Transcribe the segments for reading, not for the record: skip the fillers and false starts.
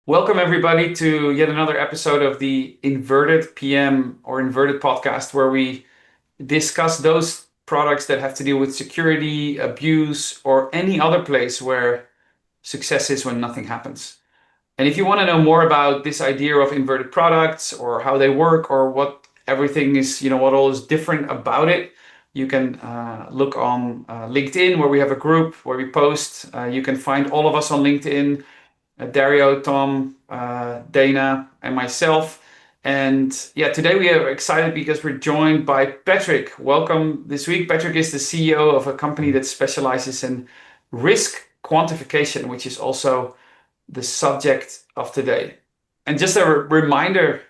Welcome, everybody, to yet another episode of the Inverted PM or Inverted podcast, where we discuss those products that have to deal with security, abuse, or any other place where success is when nothing happens. And if you want to know more about this idea of inverted products or how they work or what everything is, what all is different about it, you can look on LinkedIn, where we have a group where we post. You can find all of us on LinkedIn. Dario, Tom, Dana, and myself. And yeah, today we are excited because we're joined by Patrick. Welcome this week. Patrick is the CEO of a company that specializes in risk quantification, which is also the subject of today. And just a reminder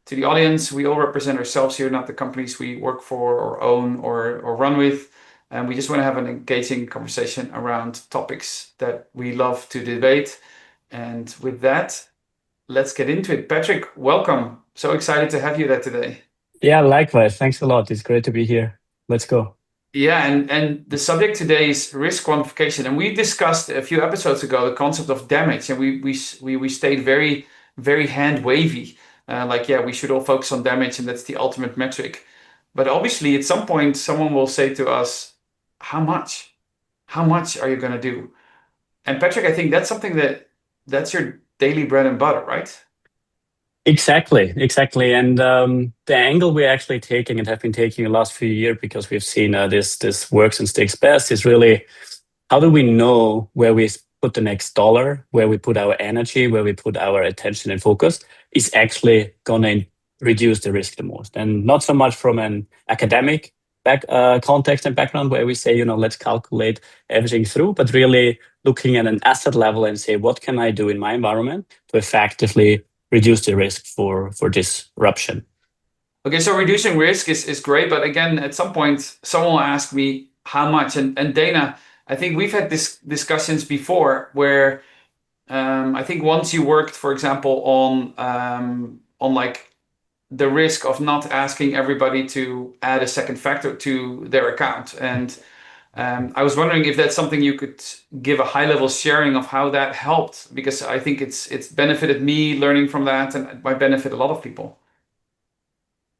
to the audience, we all represent ourselves here, not the companies we work for or own or run with. And we just want to have an engaging conversation around topics that we love to debate. And with that, let's get into it. Patrick, welcome. So excited to have you there today. Yeah, likewise. Thanks a lot. It's great to be here. Let's go. Yeah, and the subject today is risk quantification. And we discussed a few episodes ago the concept of damage, and we stayed very hand wavy. Like, yeah, we should all focus on damage, and that's the ultimate metric. But obviously, at some point, someone will say to us, "How much? How much are you going to do?" And Patrick, I think that's something that's your daily bread and butter, right? Exactly. And the angle we're actually taking and have been taking the last few years, because we've seen this works and sticks best, is really how do we know where we put the next dollar, where we put our energy, where we put our attention and focus is actually going to reduce the risk the most. And not so much from an academic context and background where we say, let's calculate everything through, but really looking at an asset level and say, what can I do in my environment to effectively reduce the risk for disruption? Okay, so reducing risk is great, but again, at some point, someone will ask me how much. And Dana, I think we've had this discussions before where I think once you worked, for example, on like the risk of not asking everybody to add a second factor to their account. And I was wondering if that's something you could give a high level sharing of how that helped, because I think it's benefited me learning from that, and it might benefit a lot of people.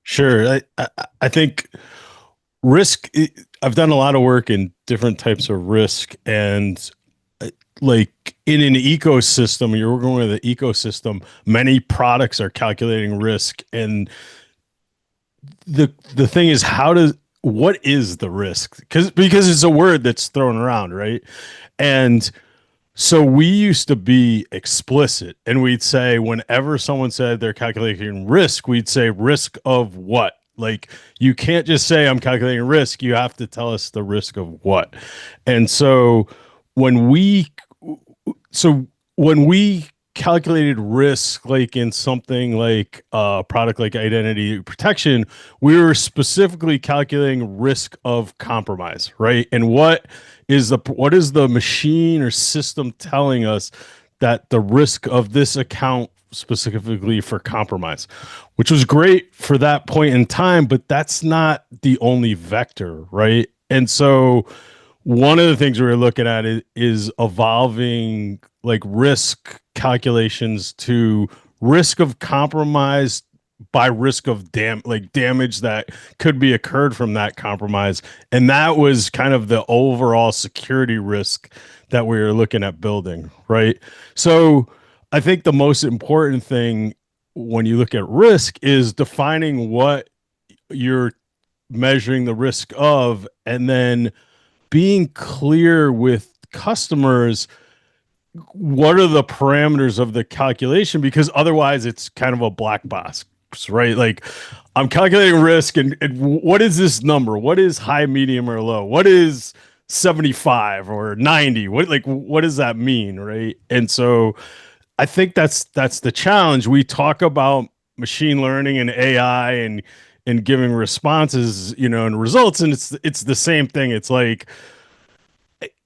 Sure. I think risk, I've done a lot of work in different types of risk, and like in an ecosystem, you're working with an ecosystem, many products are calculating risk. And the thing is, what is the risk? Because it's a word that's thrown around, right? And so we used to be explicit, and we'd say whenever someone said they're calculating risk, we'd say risk of what? Like, you can't just say I'm calculating risk. You have to tell us the risk of what. And when we so when we calculated risk, like in something like a product like identity protection, we were specifically calculating risk of compromise, right? And what is the machine or system telling us that the risk of this account specifically for compromise, which was great for that point in time, but that's not the only vector, right? And so one of the things we're looking at is evolving like risk calculations to risk of compromise by risk of damage that could be occurred from that compromise. And that was kind of the overall security risk that we were looking at building, right? So I think the most important thing when you look at risk is defining what you're measuring the risk of, and then being clear with customers what are the parameters of the calculation, because otherwise it's kind of a black box, right? Like, I'm calculating risk, and what is this number? What is high, medium, or low? What is 75 or 90? What does that mean, right? And so I think that's the challenge. We talk about machine learning and AI and giving responses, and results, and it's the same thing. It's like,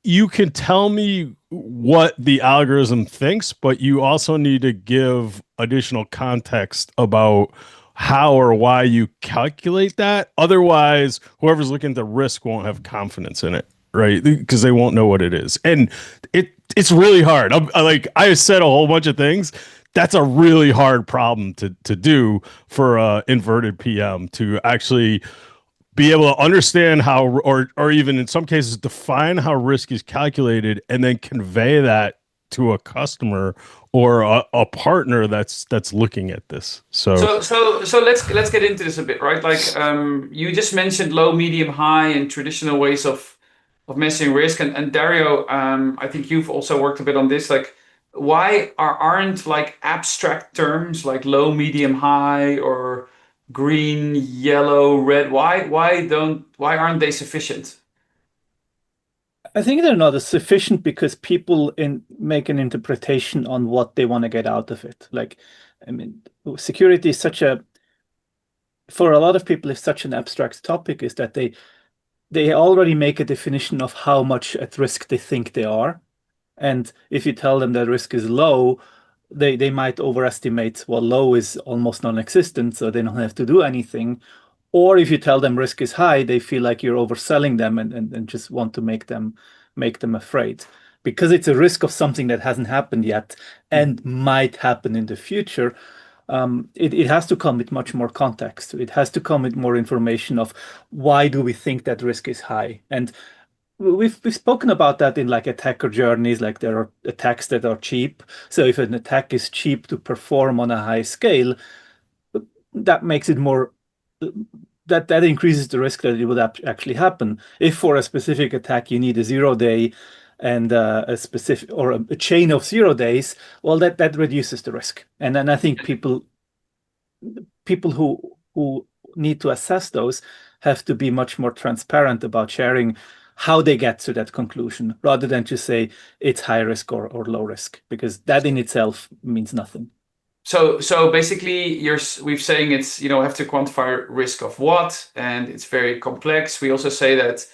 you can tell me what the algorithm thinks, but you also need to give additional context about how or why you calculate that. Otherwise, whoever's looking at the risk won't have confidence in it, right? Because they won't know what it is. And it's really hard. I said a whole bunch of things that's a really hard problem to do for a inverted PM, to actually be able to understand how, or even in some cases define how risk is calculated, and then convey that to a customer or a partner that's looking at this. So let's get into this a bit, right? Like you just mentioned low, medium, high, and traditional ways of measuring risk. And Dario, I think you've also worked a bit on this. Like, why aren't like abstract terms like low, medium, high, or green, yellow, red? Why aren't they sufficient? I think they're not as sufficient because people make an interpretation on what they want to get out of it. Like, I mean, security is for a lot of people, is such an abstract topic, is that they already make a definition of how much at risk they think they are. And if you tell them that risk is low, they might overestimate, well, low is almost non-existent, so they don't have to do anything. Or if you tell them risk is high, they feel like you're overselling them and just want to make them afraid. Because it's a risk of something that hasn't happened yet and might happen in the future. It has to come with much more context. It has to come with more information of why do we think that risk is high. And we've spoken about that in like attacker journeys, like there are attacks that are cheap. So if an attack is cheap to perform on a high scale, that makes it more, that increases the risk that it would actually happen. If for a specific attack you need a 0 day and a specific, or a chain of 0 days, well, that reduces the risk. And then I think people who need to assess those have to be much more transparent about sharing how they get to that conclusion, rather than just say it's high risk or low risk, because that in itself means nothing. So basically, we've saying it's, have to quantify risk of what, and it's very complex. We also say that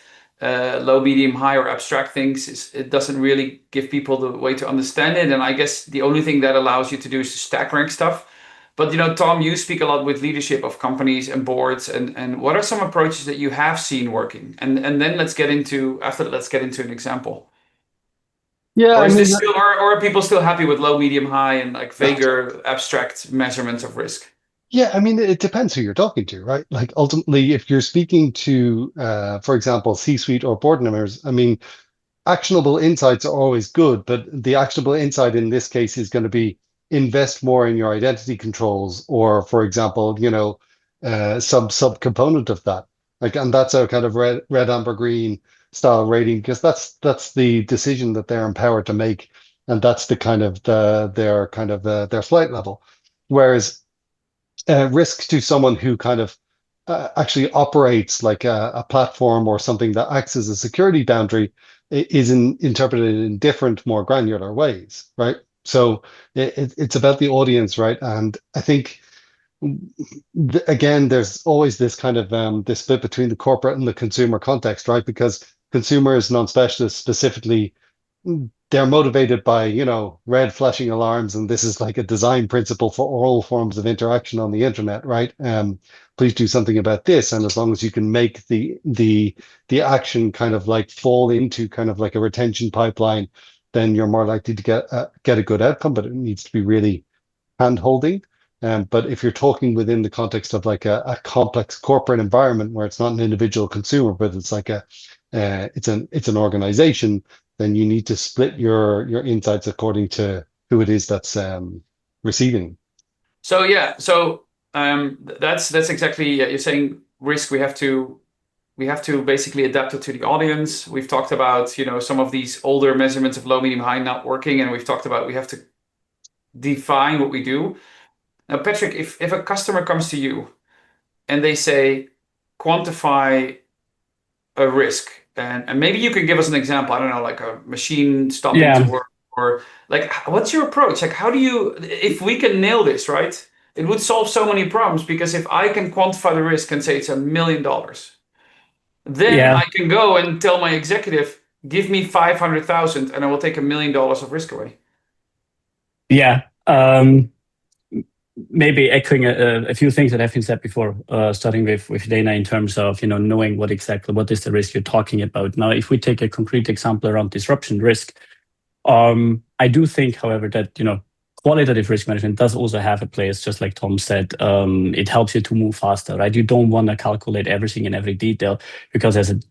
low, medium, high, or abstract things, it doesn't really give people the way to understand it. And I guess the only thing that allows you to do is to stack rank stuff. But Tom, you speak a lot with leadership of companies and boards, and what are some approaches that you have seen working? And then let's get into an example. Yeah, Or I is mean, this still, or are people still happy with low, medium, high, and like vaguer, abstract measurements of risk? yeah, I mean, it depends who you're talking to, right? Like ultimately, if you're speaking to, for example, C-suite or board members, I mean, actionable insights are always good, but the actionable insight in this case is going to be invest more in your identity controls, or for example, sub component of that. Like, and that's a kind of red, amber, green style rating, because that's the decision that they're empowered to make, and that's the kind of their flight level. Whereas risk to someone who kind of actually operates like a platform or something that acts as a security boundary is interpreted in different, more granular ways, right? So it's about the audience, right? And I think again, there's always this kind of this split between the corporate and the consumer context, right? Because consumers, non-specialists specifically, they're motivated by, red flashing alarms, and this is like a design principle for all forms of interaction on the internet, right? Please do something about this, and as long as you can make the action kind of like fall into kind of like a retention pipeline, then you're more likely to get a good outcome. But it needs to be really hand-holding. But if you're talking within the context of like a complex corporate environment where it's not an individual consumer, but it's like it's an organization, then you need to split your insights according to who it is that's receiving. So yeah, that's exactly, you're saying risk. We have to basically adapt it to the audience. We've talked about some of these older measurements of low, medium, high not working, and we've talked about we have to define what we do. Now, Patrick, if a customer comes to you and they say quantify a risk, and maybe you can give us an example. I don't know, like a machine stopping to work, or like, what's your approach? Like, how do you, if we can nail this, right? It would solve so many problems, because if I can quantify the risk and say it's $1 million, then I can go and tell my executive, give me 500,000 and I will take $1 million of risk away. Yeah. Maybe echoing a few things that have been said before, starting with Dana, in terms of knowing what is the risk you're talking about. Now, if we take a concrete example around disruption risk, I do think, however, that qualitative risk management does also have a place, just like Tom said. It helps you to move faster, right? You don't want to calculate everything in every detail, because as an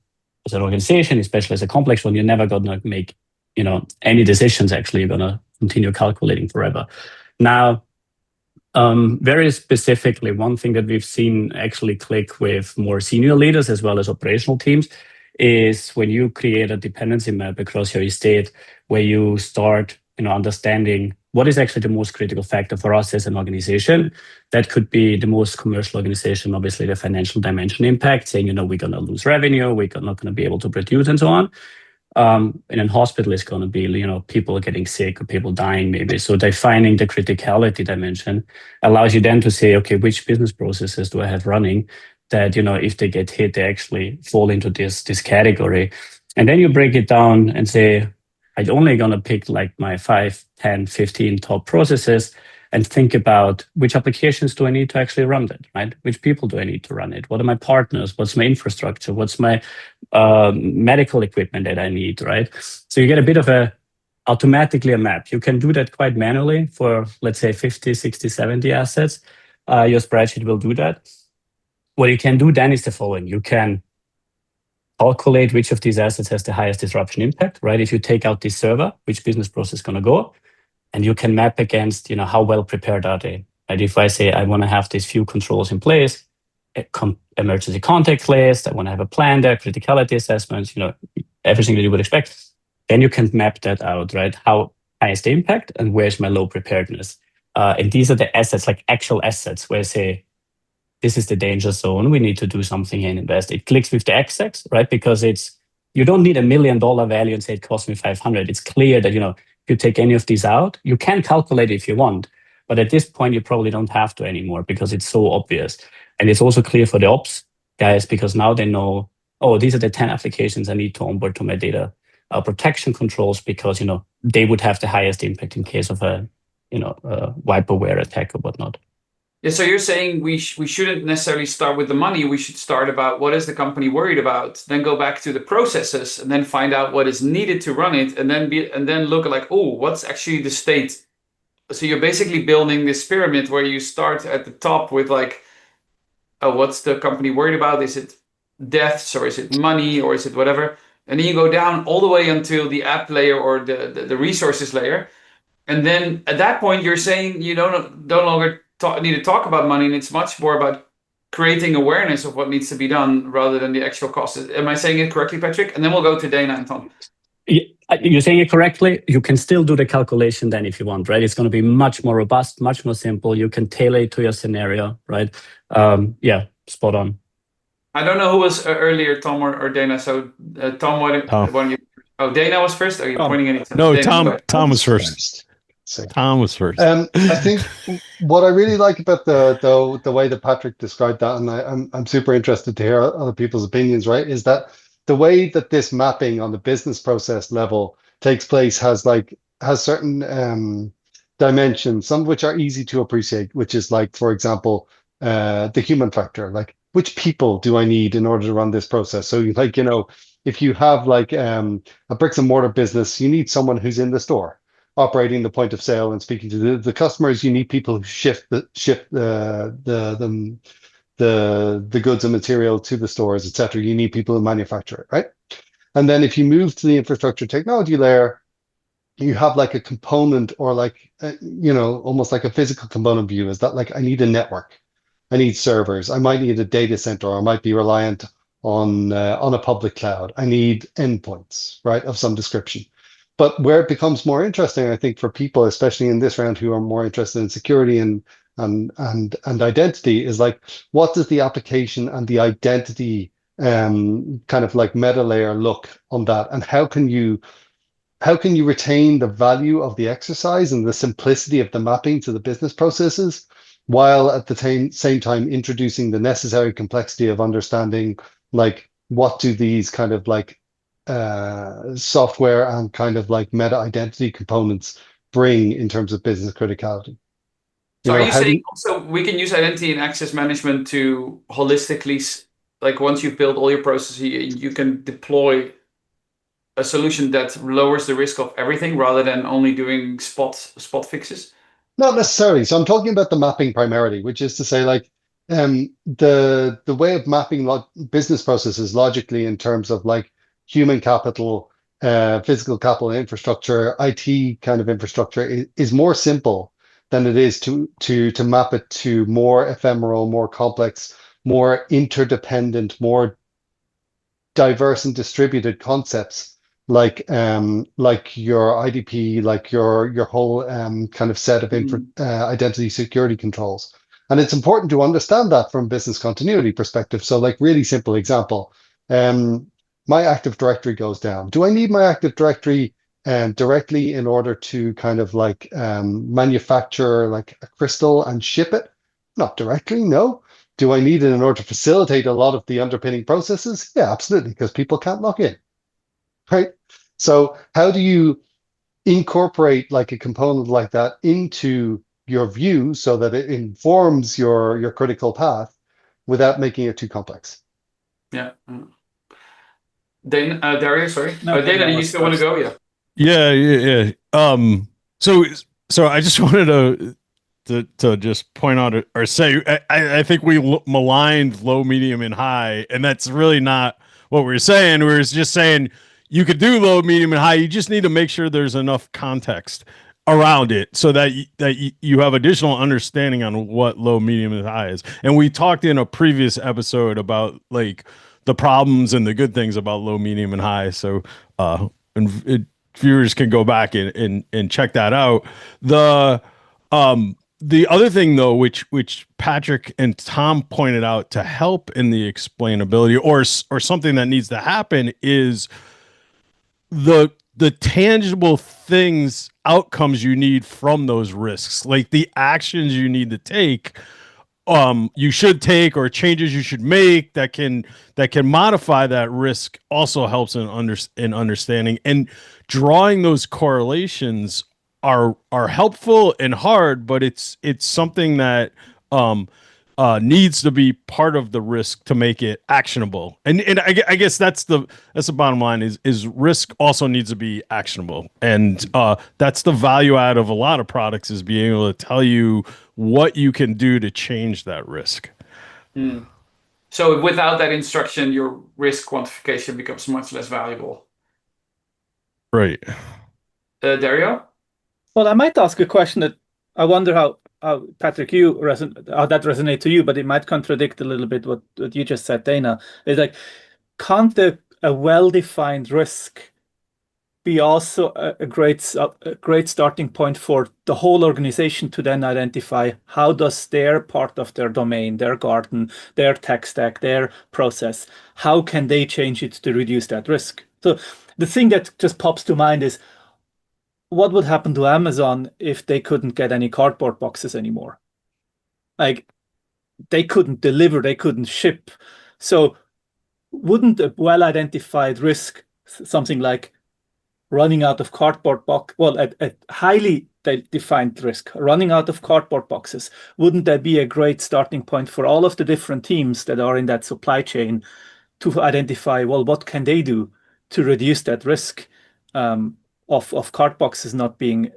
organization, especially as a complex one, you're never going to make any decisions. Actually, you're going to continue calculating forever. Now, very specifically, one thing that we've seen actually click with more senior leaders as well as operational teams is when you create a dependency map across your estate, where you start understanding what is actually the most critical factor for us as an organization. That could be the most commercial organization, obviously the financial dimension impact, saying, we're going to lose revenue, we're not going to be able to produce and so on. In a hospital, it's going to be, people getting sick or people dying maybe. So defining the criticality dimension allows you then to say, okay, which business processes do I have running that, if they get hit, they actually fall into this category. And then you break it down and say, I'm only going to pick like my 5, 10, 15 top processes and think about which applications do I need to actually run that, right? Which people do I need to run it? What are my partners? What's my infrastructure? What's my medical equipment that I need, right? So you get a bit of automatically a map. You can do that quite manually for, let's say, 50, 60, 70 assets. Your spreadsheet will do that. What you can do then is the following. You can calculate which of these assets has the highest disruption impact, right? If you take out this server, which business process is going to go? And you can map against, how well prepared are they? Right? If I say I want to have these few controls in place, emergency contact list, I want to have a plan there, criticality assessments, everything that you would expect. Then you can map that out, right? How high is the impact and where's my low preparedness? And these are the assets, like actual assets, where I say, this is the danger zone. We need to do something and invest. It clicks with the X-axis, right? Because you don't need $1 million value and say it cost me 500. It's clear that, if you take any of these out, you can calculate it if you want. But at this point, you probably don't have to anymore because it's so obvious. And it's also clear for the ops guys because now they know, oh, these are the 10 applications I need to onboard to my data protection controls because, they would have the highest impact in case of a wipe-aware attack or whatnot. Yeah, so you're saying we shouldn't necessarily start with the money. We should start about what is the company worried about, then go back to the processes, and then find out what is needed to run it, and then look at like, oh, what's actually the state? So you're basically building this pyramid where you start at the top with like, oh, what's the company worried about? Is it deaths or is it money or is it whatever? And then you go down all the way until the app layer or the resources layer, and then at that point you're saying you no longer need to talk about money, and it's much more about creating awareness of what needs to be done rather than the actual cost. Am I saying it correctly, Patrick? And then we'll go to Dana and Tom. You're saying it correctly. You can still do the calculation then if you want, right? It's going to be much more robust, much more simple. You can tailor it to your scenario, right? Yeah, spot on. I don't know who was earlier, Tom or Dana. So Tom, when you? Oh, Dana was first. Are you pointing at each? No, Dana, Tom was first. Tom was first. I think what I really like about the way that Patrick described that, and I'm super interested to hear other people's opinions, right, is that the way that this mapping on the business process level takes place has certain dimensions, some of which are easy to appreciate, which is like, for example, the human factor, like which people do I need in order to run this process? So like, if you have like a bricks and mortar business, you need someone who's in the store operating the point of sale and speaking to the customers. You need people who ship the goods and material to the stores, etc. You need people who manufacture it, right? And then if you move to the infrastructure technology layer, you have like a component or like almost like a physical component view. Is that like I need a network, I need servers, I might need a data center, or I might be reliant on a public cloud. I need endpoints, right, of some description. But where it becomes more interesting, I think, for people, especially in this round, who are more interested in security and identity, is like, what does the application and the identity kind of like meta layer look on that, and how can you retain the value of the exercise and the simplicity of the mapping to the business processes, while at the same time introducing the necessary complexity of understanding, like, what do these kind of like software and kind of like meta identity components bring in terms of business criticality. So are you saying also we can use identity and access management to holistically, like once you've built all your processes, you can deploy a solution that lowers the risk of everything rather than only doing spot fixes? Not necessarily. So I'm talking about the mapping primarily, which is to say, like, the way of mapping business processes logically in terms of like human capital, physical capital, infrastructure, IT kind of infrastructure is more simple than it is to map it to more ephemeral, more complex, more interdependent, more diverse and distributed concepts like your IDP, like your whole kind of set of identity security controls. And it's important to understand that from business continuity perspective. So like really simple example, my Active Directory goes down. Do I need my Active Directory directly in order to kind of like manufacture like a crystal and ship it? Not directly, no. Do I need it in order to facilitate a lot of the underpinning processes? Yeah, absolutely, because people can't log in, right? So how do you incorporate like a component like that into your view so that it informs your critical path without making it too complex? Yeah. Dario, sorry. No, Dana, that you was still want to first. go? Yeah. Yeah. So I just wanted to just point out or say I think we maligned low, medium, and high, and that's really not what we're saying. We're just saying you could do low, medium, and high. You just need to make sure there's enough context around it so that you have additional understanding on what low, medium, and high is. And we talked in a previous episode about like the problems and the good things about low, medium, and high. So viewers can go back and check that out. The other thing though, which Patrick and Tom pointed out to help in the explainability or something that needs to happen is the tangible things outcomes you need from those risks, like the actions you need to take, you should take, or changes you should make that can modify that risk, also helps in understanding and drawing those correlations are helpful and hard, but it's something that needs to be part of the risk to make it actionable. And I guess that's the bottom line is risk also needs to be actionable. And that's the value add of a lot of products, is being able to tell you what you can do to change that risk. So without that instruction, your risk quantification becomes much less valuable. Right. Dario? Well, I might ask a question that I wonder how Patrick, how that resonates to you, but it might contradict a little bit what you just said, Dana. It's like, can't a well-defined risk be also a great starting point for the whole organization to then identify how does their part of their domain, their garden, their tech stack, their process, how can they change it to reduce that risk? So the thing that just pops to mind is, what would happen to Amazon if they couldn't get any cardboard boxes anymore? Like, they couldn't deliver, they couldn't ship. So wouldn't a well-identified risk, something like running out of cardboard box, well, a highly defined risk, running out of cardboard boxes, wouldn't that be a great starting point for all of the different teams that are in that supply chain to identify, well, what can they do to reduce that risk of card boxes not being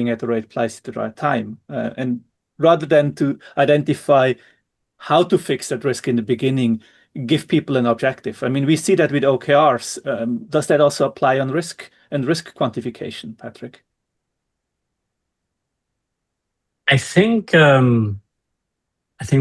at the right place at the right time, and rather than to identify how to fix that risk in the beginning, give people an objective. I mean, we see that with OKRs. Does that also apply on risk and risk quantification, Patrick? I think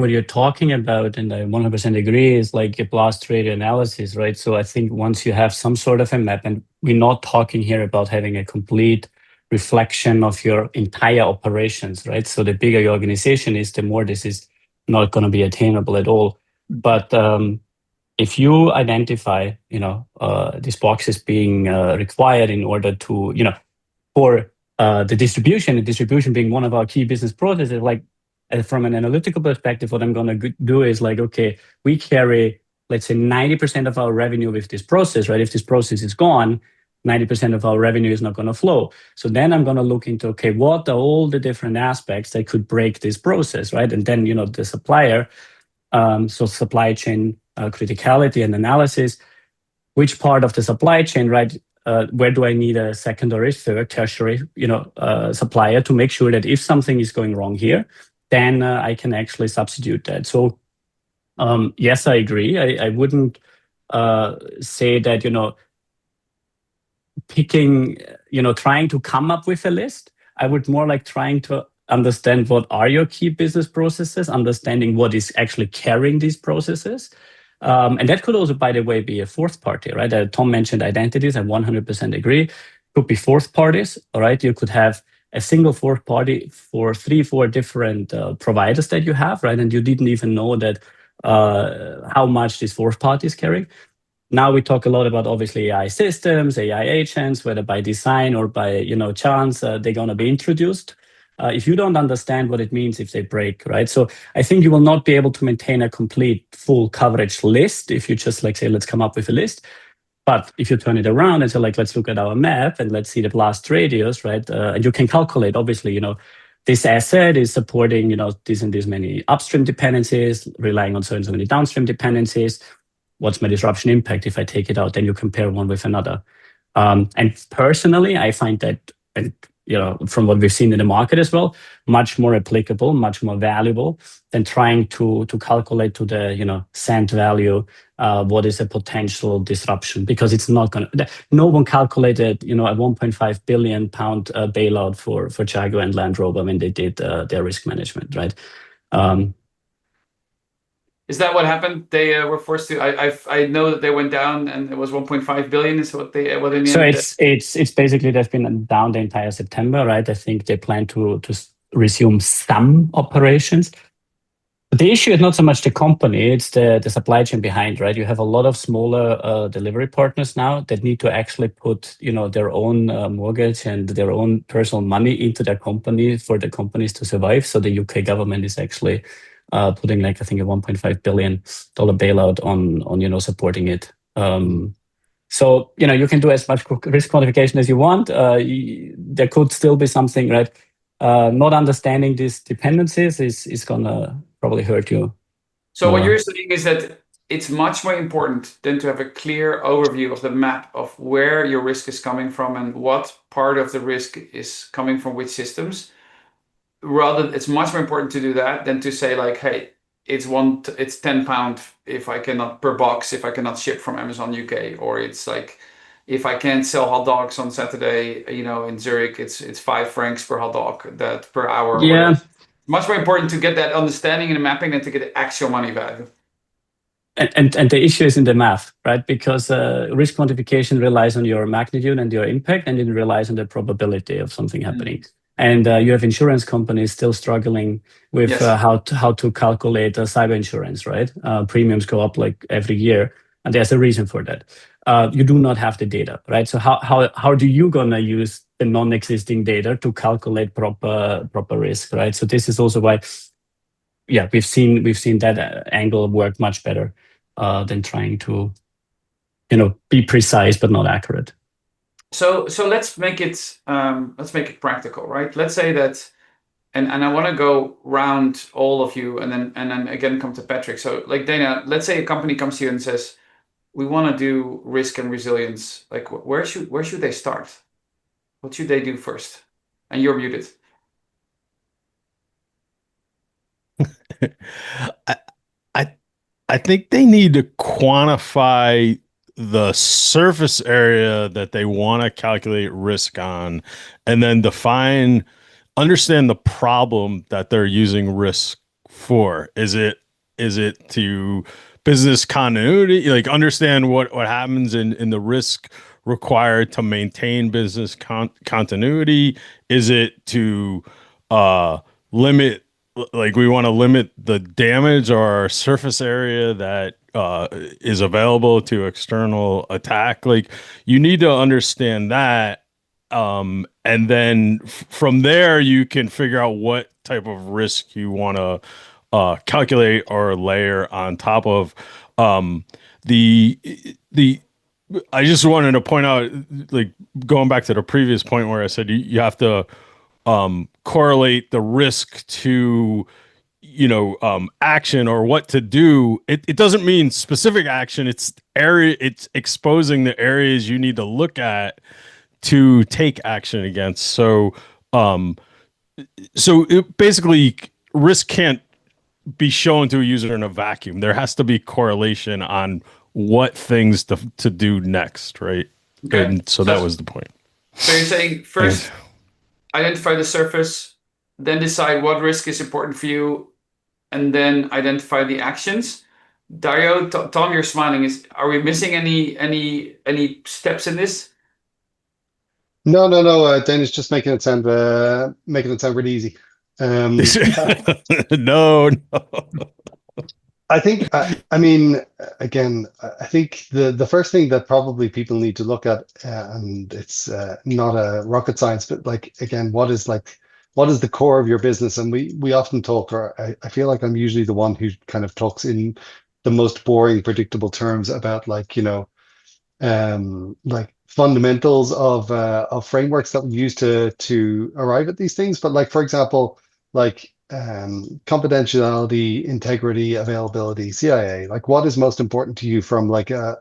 what you're talking about, and I 100% agree, is like a blast radius analysis, right? So I think once you have some sort of a map, and we're not talking here about having a complete reflection of your entire operations, right? So the bigger your organization is, the more this is not going to be attainable at all. But if you identify, these boxes being required in order to, for the distribution being one of our key business processes, like from an analytical perspective, what I'm going to do is like, okay, we carry, let's say 90% of our revenue with this process, right? If this process is gone, 90% of our revenue is not going to flow. So then I'm going to look into, okay, what are all the different aspects that could break this process, right? And then, the supplier, so supply chain criticality and analysis, which part of the supply chain, right, where do I need a secondary, third, tertiary, supplier to make sure that if something is going wrong here, then I can actually substitute that. So yes, I agree. I wouldn't say that, picking, trying to come up with a list. I would more like trying to understand what are your key business processes, understanding what is actually carrying these processes. And that could also, by the way, be a fourth party, right? Tom mentioned identities. I 100% agree. Could be fourth parties, all right? You could have a single fourth party for 3-4 different providers that you have, right? And you didn't even know that how much these fourth parties carry. Now we talk a lot about obviously AI systems, AI agents, whether by design or by chance they're going to be introduced. If you don't understand what it means if they break, right? So I think you will not be able to maintain a complete full coverage list if you just say, let's come up with a list. But if you turn it around and say, let's look at our map and let's see the blast radius, right? And you can calculate, obviously, this asset is supporting, these and these many upstream dependencies, relying on so many downstream dependencies. What's my disruption impact if I take it out? Then you compare one with another. And personally, I find that, and from what we've seen in the market as well, much more applicable, much more valuable than trying to calculate to the cent value what is a potential disruption, because it's not going to. No one calculated a 1.5 billion pound bailout for Jaguar and Land Rover when they did their risk management, right? Is that what happened? They were forced to. I know that they went down, and it was 1.5 billion. Is what they what in the so end. It's basically they've been down the entire September, right? I think they plan to resume some operations. But the issue is not so much the company; it's the supply chain behind, right? You have a lot of smaller delivery partners now that need to actually put their own mortgage and their own personal money into their company for the companies to survive. So the UK government is actually putting I think a $1.5 billion bailout on supporting it. So you can do as much risk quantification as you want. There could still be something, right? Not understanding these dependencies is gonna probably hurt you. So what you're saying is that it's much more important than to have a clear overview of the map of where your risk is coming from and what part of the risk is coming from which systems. Rather, it's much more important to do that than to say hey, it's £10 if I cannot per box if I cannot ship from Amazon UK, or it's if I can't sell hot dogs on Saturday, in Zurich, it's 5 francs per hot dog that per hour. Yeah. Much more important to get that understanding and mapping than to get the actual money value. And the issue is in the math, right? Because risk quantification relies on your magnitude and your impact, and it relies on the probability of something happening. And you have insurance companies still struggling with how to calculate cyber insurance, right? Premiums go up every year, and there's a reason for that. You do not have the data, right? So how do you gonna use the non-existing data to calculate proper risk, right? So this is also why, we've seen that angle work much better than trying to, be precise but not accurate. So let's make it practical, right? Let's say that, and I want to go round all of you, and then again come to Patrick. So Dana, let's say a company comes to you and says, we want to do risk and resilience. Where should they start? What should they do first? And you're muted. I think they need to quantify the surface area that they want to calculate risk on, and then understand the problem that they're using risk for. Is it to business continuity? Understand what happens in the risk required to maintain business continuity? Is it to limit, we want to limit the damage or surface area that is available to external attack? You need to understand that, and then from there you can figure out what type of risk you want to calculate or layer on top of the I just wanted to point out, going back to the previous point where I said you have to correlate the risk to action or what to do. It doesn't mean specific action. It's exposing the areas you need to look at to take action against. Basically, risk can't be shown to a user in a vacuum. There has to be correlation on what things to do next, right? Okay. And so that was the point. So you're saying first identify the surface, then decide what risk is important for you, and then identify the actions. Dario, Tom, you're smiling. Are we missing any steps in this? No. Daniel's just making it sound really easy. No. I think, I mean, again, I think the first thing that probably people need to look at, and it's not a rocket science, but like, again, what is the core of your business? And we often talk, or I feel like I'm usually the one who kind of talks in the most boring, predictable terms about like fundamentals of frameworks that we use to arrive at these things. But like, for example, like confidentiality, integrity, availability, CIA, like what is most important to you from like an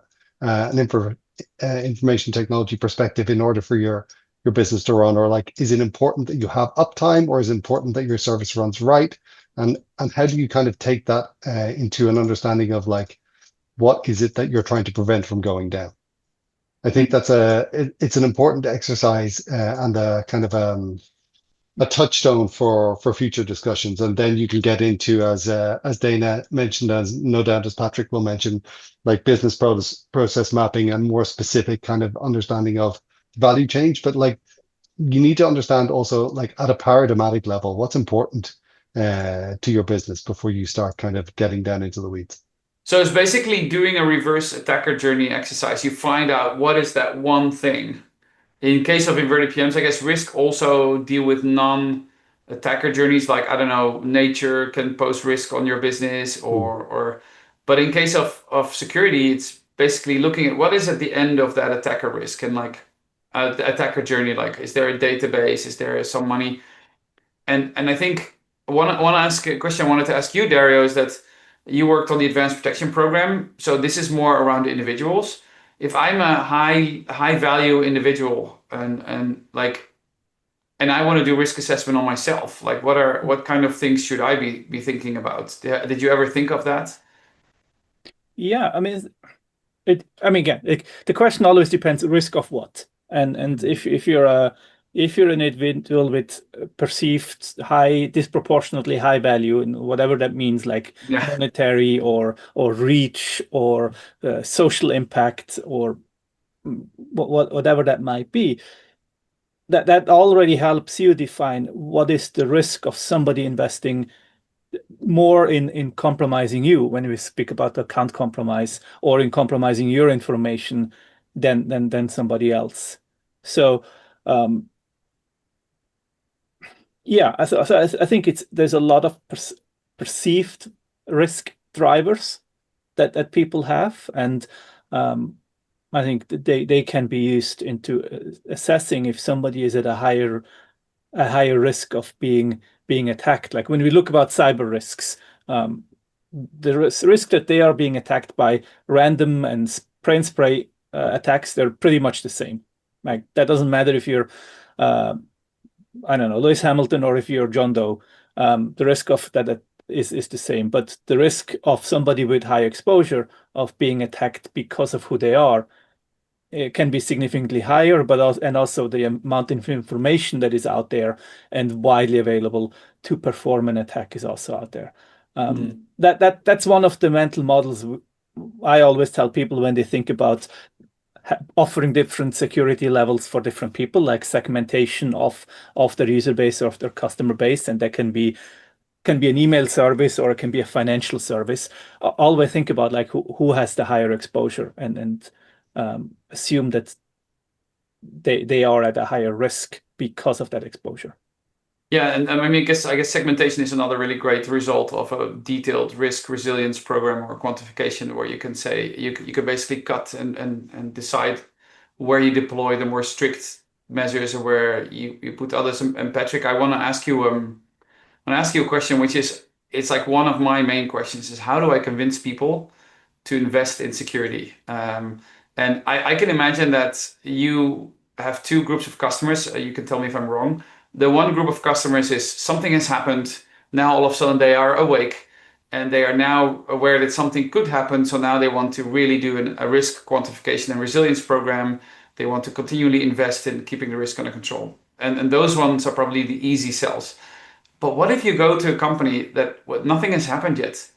information technology perspective in order for your business to run? Or like, is it important that you have uptime, or is it important that your service runs right? And how do you kind of take that into an understanding of like, what is it that you're trying to prevent from going down? I think it's an important exercise and a kind of a touchstone for future discussions. And then you can get into, as Dana mentioned, as no doubt as Patrick will mention, like business process mapping and more specific kind of understanding of value change. But like, you need to understand also, like at a paradigmatic level, what's important to your business before you start kind of getting down into the weeds. So it's basically doing a reverse attacker journey exercise. You find out what is that one thing. In case of inverted PMs, I guess risk also deal with non-attacker journeys, like, I don't know, nature can pose risk on your business but in case of security, it's basically looking at what is at the end of that attacker risk, and like the attacker journey, like, is there a database? Is there some money? And I think one ask a question I wanted to ask you, Dario, is that you worked on the advanced protection program. So this is more around individuals. If I'm a high value individual and I want to do risk assessment on myself, like what kind of things should I be thinking about? Did you ever think of that? Yeah, I mean, again, the question always depends risk of what, and if you're an individual with perceived disproportionately high value, and whatever that means, like Yeah. monetary or reach or social impact or whatever that might be, that already helps you define what is the risk of somebody investing more in compromising you when we speak about account compromise, or in compromising your information than somebody else. So yeah, I think there's a lot of perceived risk drivers that people have, and I think that they can be used into assessing if somebody is at a higher risk of being attacked. Like when we look about cyber risks, the risk that they are being attacked by random and spray attacks, they're pretty much the same. Like that doesn't matter if you're I don't know, Lewis Hamilton, or if you're John Doe. The risk of that is the same, but the risk of somebody with high exposure of being attacked because of who they are, it can be significantly higher, but also the amount of information that is out there and widely available to perform an attack is also out there. That's one of the mental models I always tell people when they think about offering different security levels for different people, like segmentation of their user base or of their customer base, and that can be an email service or it can be a financial service. Always think about like who has the higher exposure, and assume that they are at a higher risk because of that exposure. Yeah, and I mean, I guess segmentation is another really great result of a detailed risk resilience program or quantification, where you can say you can basically cut and decide where you deploy the more strict measures or where you put others. And Patrick, I want to ask you a question, which is it's like one of my main questions is how do I convince people to invest in security? And I can imagine that you have two groups of customers. You can tell me if I'm wrong. The one group of customers is something has happened. Now all of a sudden they are awake and they are now aware that something could happen. So now they want to really do a risk quantification and resilience program. They want to continually invest in keeping the risk under control. And those ones are probably the easy sells. But what if you go to a company that nothing has happened yet?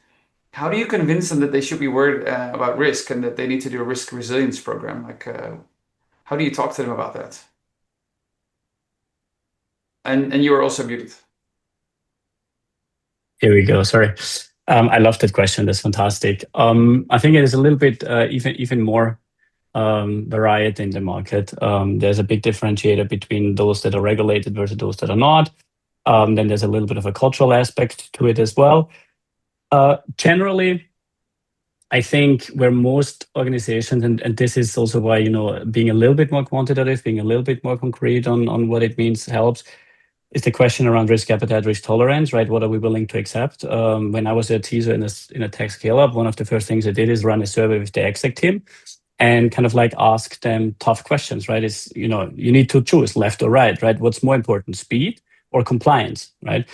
How do you convince them that they should be worried about risk and that they need to do a risk resilience program? Like, how do you talk to them about that? And you are also muted. Here we go. Sorry. I love that question. That's fantastic. I think it is a little bit even more variety in the market. There's a big differentiator between those that are regulated versus those that are not. Then there's a little bit of a cultural aspect to it as well. Generally, I think where most organizations, and this is also why, being a little bit more quantitative, being a little bit more concrete on what it means helps, is the question around risk appetite, risk tolerance, right? What are we willing to accept? When I was a teaser in a tech scale-up, one of the first things I did is run a survey with the exec team and kind of like ask them tough questions, right? It's, you need to choose left or right, right? What's more important, speed or compliance, right?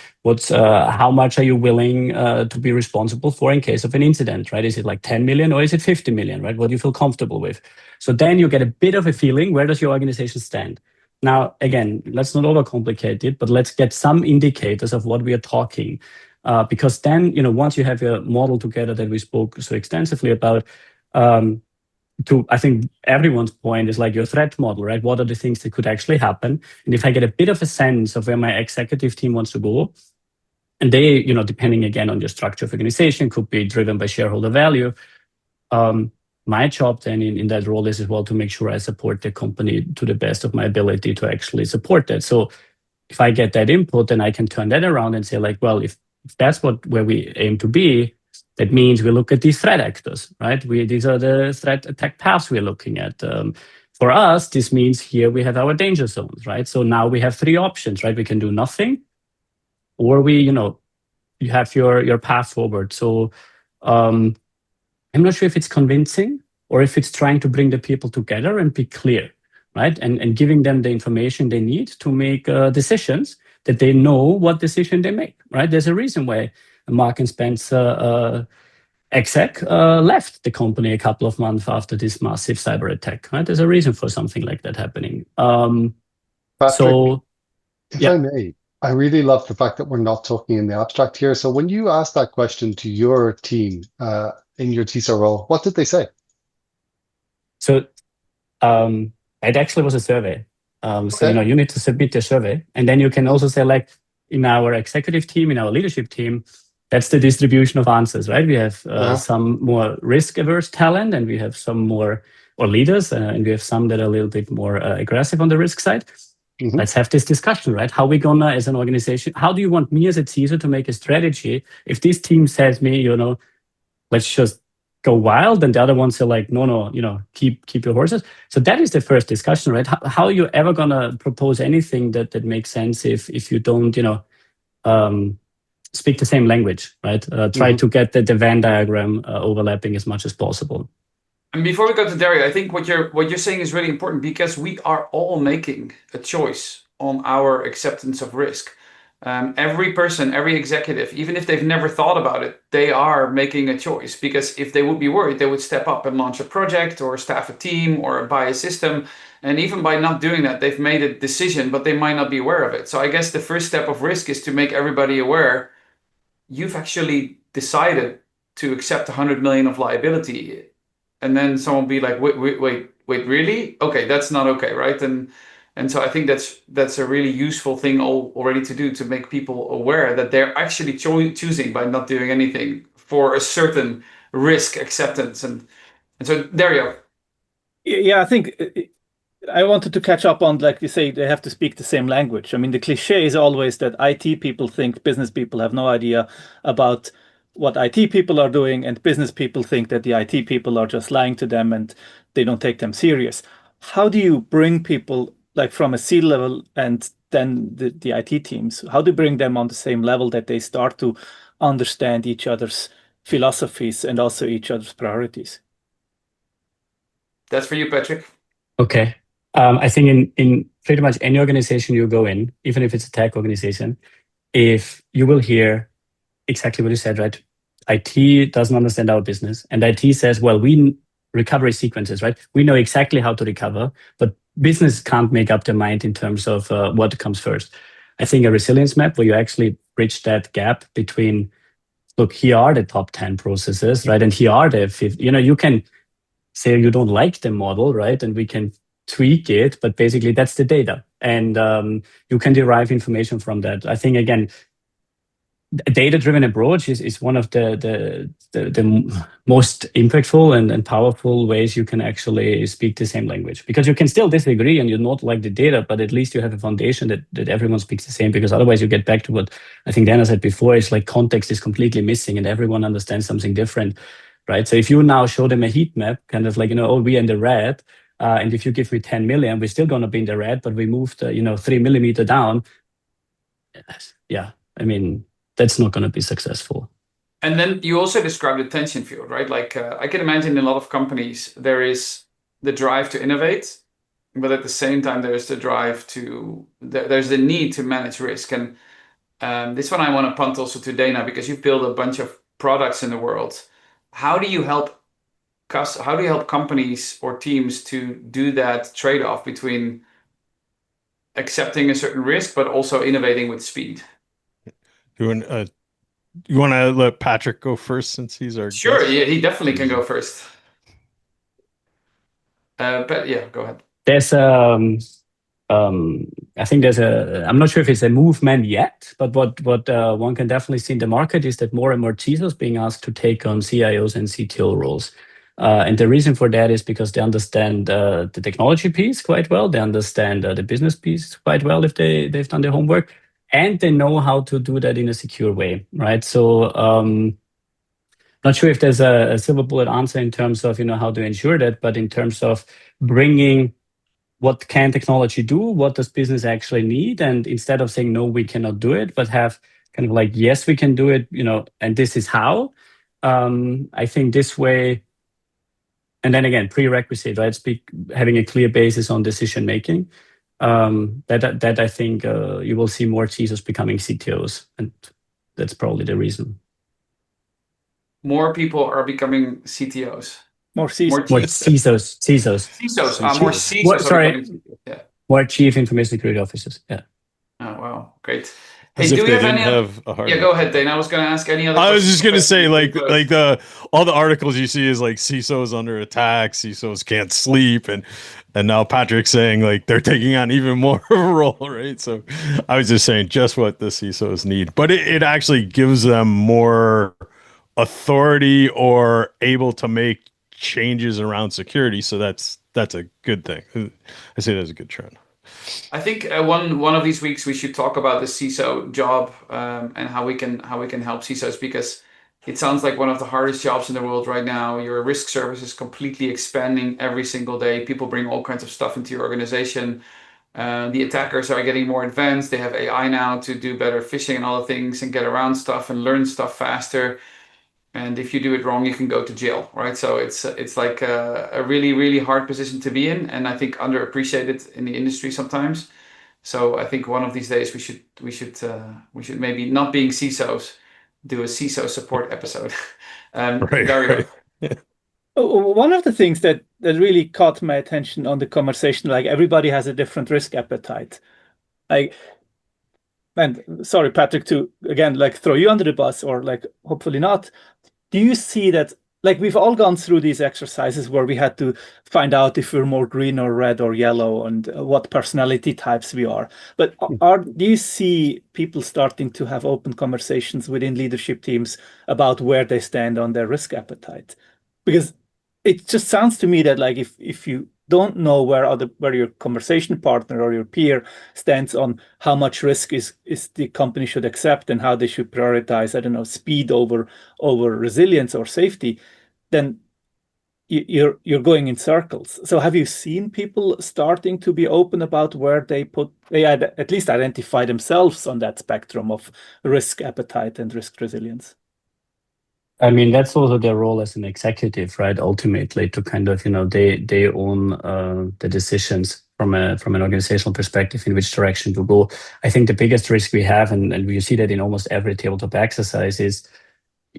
How much are you willing to be responsible for in case of an incident, right? Is it like 10 million or is it 50 million, right? What do you feel comfortable with? So then you get a bit of a feeling, where does your organization stand? Now, again, let's not overcomplicate it, but let's get some indicators of what we are talking. Because then, once you have your model together that we spoke so extensively about, I think everyone's point is like your threat model, right? What are the things that could actually happen? And if I get a bit of a sense of where my executive team wants to go, and they, depending again on your structure of organization, could be driven by shareholder value. My job then in that role is as well to make sure I support the company to the best of my ability to actually support that. So if I get that input, then I can turn that around and say like, well, if that's where we aim to be, that means we look at these threat actors, right? These are the threat attack paths we're looking at. For us, this means here we have our danger zones, right? So now we have three options, right? We can do nothing, or you have your path forward. So I'm not sure if it's convincing or if it's trying to bring the people together and be clear, right? And giving them the information they need to make decisions, that they know what decision they make, right? There's a reason why Mark and Spence exec left the company a couple of months after this massive cyber attack, right? There's a reason for something like that happening. Patrick, if yeah. I may, I really love the fact that we're not talking in the abstract here. So when you asked that question to your team in your TISA role, what did they say? So it actually was a survey. So, you need to submit your survey. And then you can also say like, in our executive team, in our leadership team, that's the distribution of answers, right? We have some more risk-averse talent, and we have some more, or leaders, and we have some that are a little bit more aggressive on the risk side. Mm-hmm. Let's have this discussion, right? How we gonna, as an organization, how do you want me as a teaser to make a strategy if this team says me, let's just go wild, and the other ones are like, no, keep your horses. So that is the first discussion, right? How are you ever gonna propose anything that makes sense if you don't, speak the same language, right? Try to get the Venn diagram overlapping as much as possible. And before we go to Dario, I think what you're saying is really important, because we are all making a choice on our acceptance of risk. Every person, every executive, even if they've never thought about it, they are making a choice, because if they would be worried, they would step up and launch a project or staff a team or buy a system. And even by not doing that, they've made a decision, but they might not be aware of it. So I guess the first step of risk is to make everybody aware you've actually decided to accept 100 million of liability. And then someone will be like, wait, really? Okay, that's not okay, right? And so I think that's a really useful thing already to do, to make people aware that they're actually choosing by not doing anything for a certain risk acceptance. And so Dario. Yeah, I think I wanted to catch up on, like you say, they have to speak the same language. I mean, the cliche is always that IT people think business people have no idea about what IT people are doing, and business people think that the IT people are just lying to them and they don't take them serious. How do you bring people like from a C level and then the IT teams, how do you bring them on the same level that they start to understand each other's philosophies and also each other's priorities. That's for you, Patrick. Okay. I think in pretty much any organization you go in, even if it's a tech organization, if you will hear exactly what you said, right? IT doesn't understand our business, and IT says, well, we recovery sequences, right? We know exactly how to recover, but business can't make up their mind in terms of what comes first. I think a resilience map where you actually bridge that gap between, look, here are the top 10 processes, right? And here are the 50, you can say you don't like the model, right? And we can tweak it, but basically that's the data. And you can derive information from that. I think, again, a data-driven approach is one of the most impactful and powerful ways you can actually speak the same language, because you can still disagree and you not like the data, but at least you have a foundation that everyone speaks the same, because otherwise you get back to what I think Dana said before, is like context is completely missing and everyone understands something different, right? So if you now show them a heat map, kind of like, oh, we're in the red, and if you give me 10 million, we're still going to be in the red, but we moved, 3 millimeter down. Yeah, I mean, that's not going to be successful. And then you also described the tension field, right? Like I can imagine in a lot of companies, there is the drive to innovate, but at the same time, there's the drive to, there's the need to manage risk. And this one I want to punt also to Dana, because you've built a bunch of products in the world. How do you help companies or teams to do that trade-off between accepting a certain risk, but also innovating with speed? You want to let Patrick go first, since he's our Sure, guest? yeah, he definitely can go first. But yeah, go ahead. There's I think I'm not sure if it's a movement yet, but what one can definitely see in the market is that more and more CISOs being asked to take on CIOs and CTO roles. And the reason for that is because they understand the technology piece quite well. They understand the business piece quite well if they've done their homework, and they know how to do that in a secure way, right? So not sure if there's a silver bullet answer in terms of how to ensure that, but in terms of bringing what can technology do, what does business actually need, and instead of saying no, we cannot do it, but have kind of like, yes, we can do it, and this is how. I think this way, and then again, prerequisite, right? Having a clear basis on decision making. That I think you will see more CISOs becoming CTOs, and that's probably the reason. More people are becoming CTOs. More CISOs. More CISOs. CISOs. More CISOs. Sorry. Yeah. More Chief Information Security Officers. Yeah. Oh, wow. Great. As Hey, if do we they have didn't any? have a hard. Yeah, go ahead, Dane. I was going to ask any other. I was just going to say, questions. all the articles you see is like CISOs under attack, CISOs can't sleep, and now Patrick's saying like they're taking on even more of a role, right? So I was just saying just what the CISOs need, but it actually gives them more authority or able to make changes around security. So that's a good thing. I say that's a good trend. I think one of these weeks we should talk about the CISO job and how we can help CISOs, because it sounds like one of the hardest jobs in the world right now. Your risk service is completely expanding every single day. People bring all kinds of stuff into your organization. The attackers are getting more advanced. They have AI now to do better phishing and all the things and get around stuff and learn stuff faster. And if you do it wrong, you can go to jail, right? So it's like a really, really hard position to be in, and I think underappreciated in the industry sometimes. So I think one of these days we should maybe, not being CISOs, do a CISO support episode. Right. One of the things that really caught my attention on the conversation, like everybody has a different risk appetite. And sorry, Patrick, to again like throw you under the bus, or like hopefully not. Do you see that, like, we've all gone through these exercises where we had to find out if we're more green or red or yellow and what personality types we are. But do you see people starting to have open conversations within leadership teams about where they stand on their risk appetite? Because it just sounds to me that like if you don't know where your conversation partner or your peer stands on how much risk is the company should accept and how they should prioritize, I don't know, speed over resilience or safety, then you're going in circles. So have you seen people starting to be open about where they at least identify themselves on that spectrum of risk appetite and risk resilience? I mean, that's also their role as an executive, right? Ultimately, to kind of, they own the decisions from an organizational perspective in which direction to go. I think the biggest risk we have, and you see that in almost every tabletop exercise, is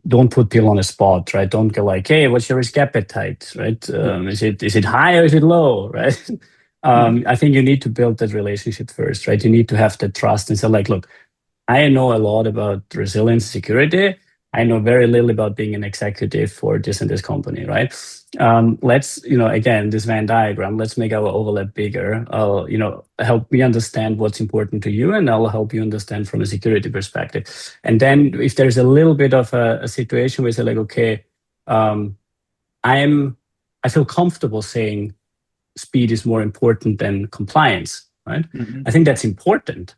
don't put people on the spot, right? Don't go like, hey, what's your risk appetite, right? Is it high or is it low, right? I think you need to build that relationship first, right? You need to have the trust and say, like, look, I know a lot about resilience security. I know very little about being an executive for this and this company, right? Let's, again, this Venn diagram, let's make our overlap bigger. Help me understand what's important to you, and I'll help you understand from a security perspective. And then if there's a little bit of a situation where you say like, okay, I feel comfortable saying speed is more important than compliance, right? I think that's important.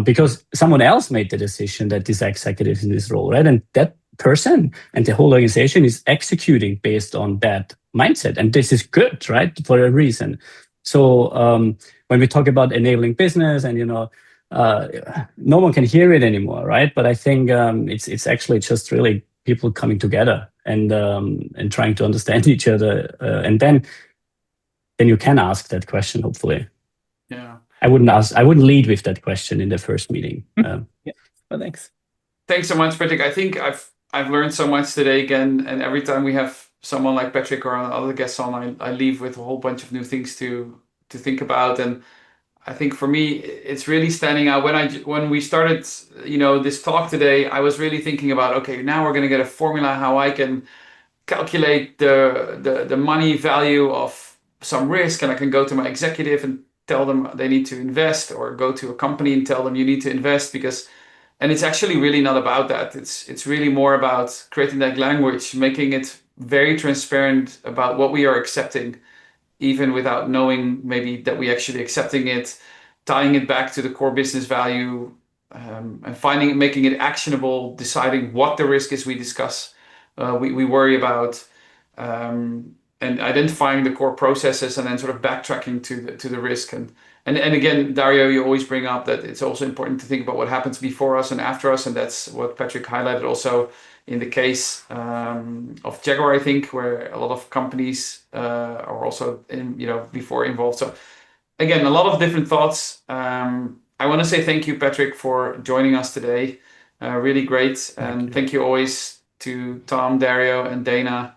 Because someone else made the decision that this executive is in this role, right? And that person and the whole organization is executing based on that mindset. And this is good, right? For a reason. So when we talk about enabling business and, no one can hear it anymore, right? But I think it's actually just really people coming together and trying to understand each other. And then you can ask that question, hopefully. Yeah. I wouldn't lead with that question in the first meeting. Yeah. Well, thanks. Thanks so much, Patrick. I think I've learned so much today again, and every time we have someone like Patrick or other guests on, I leave with a whole bunch of new things to think about. And I think for me, it's really standing out. When we started, this talk today, I was really thinking about, okay, now we're going to get a formula how I can calculate the money value of some risk, and I can go to my executive and tell them they need to invest, or go to a company and tell them you need to invest, and it's actually really not about that. It's really more about creating that language, making it very transparent about what we are accepting, even without knowing maybe that we actually accepting it, tying it back to the core business value, and making it actionable, deciding what the risk is we discuss, we worry about, and identifying the core processes, and then sort of backtracking to the risk. And again, Dario, you always bring up that it's also important to think about what happens before us and after us, and that's what Patrick highlighted also in the case of Jaguar, I think, where a lot of companies are also before involved. So again, a lot of different thoughts. I want to say thank you, Patrick, for joining us today. Really great. And thank you always to Tom, Dario, and Dana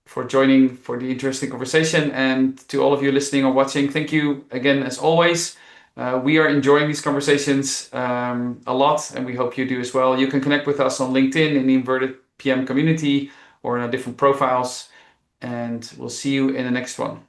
for joining for the interesting conversation. And to all of you listening or watching, thank you again, as always. We are enjoying these conversations a lot, and we hope you do as well. You can connect with us on LinkedIn in the Inverted PM community or in our different profiles. And we'll see you in the next one.